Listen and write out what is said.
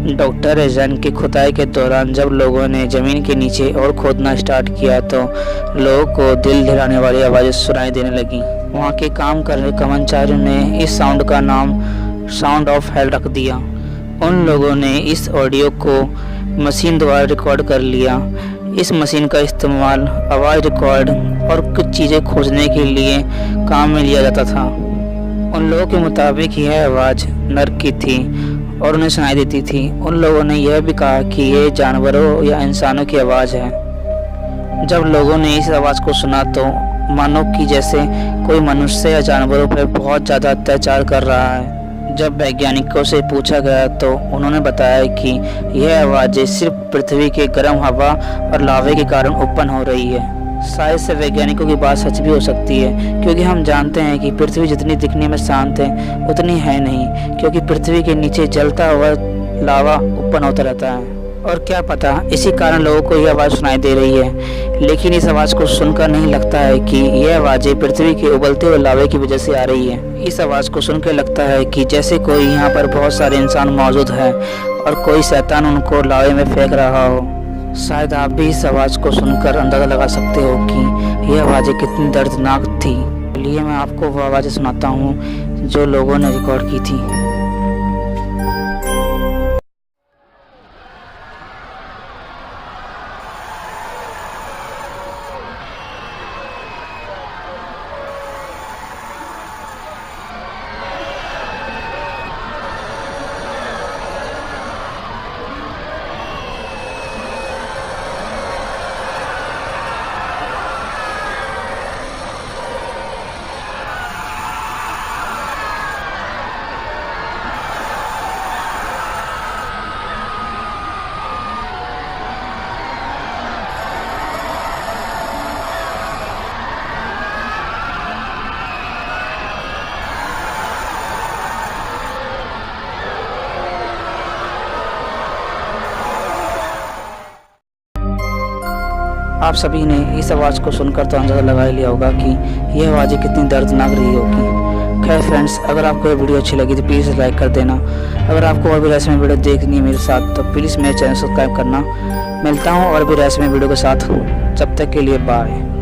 Doctor रेजान की खुदाई के दौरान जब लोगों ने ज़मीन के नीचे और खोदना स्टार्ट किया तो लोगों को दिल दहलाने वाली आवाज़ें सुनाई देने लगीं। वहाँ के काम कर रहे कर्मचारियों ने इस साउंड का नाम साउंड ऑफ हेल रख दिया। उन लोगों ने इस ऑडियो को मशीन द्वारा रिकॉर्ड कर लिया। इस मशीन का इस्तेमाल आवाज़ रिकॉर्ड और कुछ चीज़ें खोजने के लिए काम में लिया जाता था। उन लोगों के मुताबिक यह आवाज़ नर की थी और उन्हें सुनाई देती थी। उन लोगों ने यह भी कहा कि ये जानवरों या इंसानों की आवाज़ है। जब लोगों ने इस आवाज़ को सुना तो मानो कि जैसे कोई मनुष्य या जानवरों पर बहुत ज़्यादा अत्याचार कर रहा है। जब वैज्ञानिकों से पूछा गया तो उन्होंने बताया कि यह आवाज़ें सिर्फ पृथ्वी के गर्म हवा और लावे के कारण उत्पन्न हो रही है। शायद से वैज्ञानिकों की बात सच भी हो सकती है, क्योंकि हम जानते हैं कि पृथ्वी जितनी दिखने में शांत है उतनी है नहीं, क्योंकि पृथ्वी के नीचे जलता हुआ लावा उत्पन्न होता रहता है। और क्या पता इसी कारण लोगों को यह आवाज़ सुनाई दे रही है। लेकिन इस आवाज़ को सुनकर नहीं लगता है कि यह आवाज़ें पृथ्वी के उबलते हुए लावे की वजह से आ रही है। इस आवाज़ को सुनकर लगता है कि जैसे कोई यहाँ पर बहुत सारे इंसान मौजूद है और कोई शैतान उनको लावे में फेंक रहा हो। शायद आप भी इस आवाज़ को सुनकर अंदाज़ा लगा सकते हो कि यह आवाज़ें कितनी दर्दनाक थी। चलिए मैं आपको वो आवाज़ें सुनाता हूँ जो लोगों ने रिकॉर्ड की थी। आप सभी ने इस आवाज़ को सुनकर तो अंदाज़ा लगा ही लिया होगा कि यह आवाज़ें कितनी दर्दनाक रही होगी। खैर फ्रेंड्स, अगर आपको ये वीडियो अच्छी लगी तो प्लीज़ लाइक कर देना। अगर आपको और भी रहस्यमय वीडियो देखनी है मेरे साथ तो प्लीज़ मेरे चैनल सब्सक्राइब करना। मिलता हूँ और भी रहस्यमय वीडियो के साथ। जब तक के लिए बाय।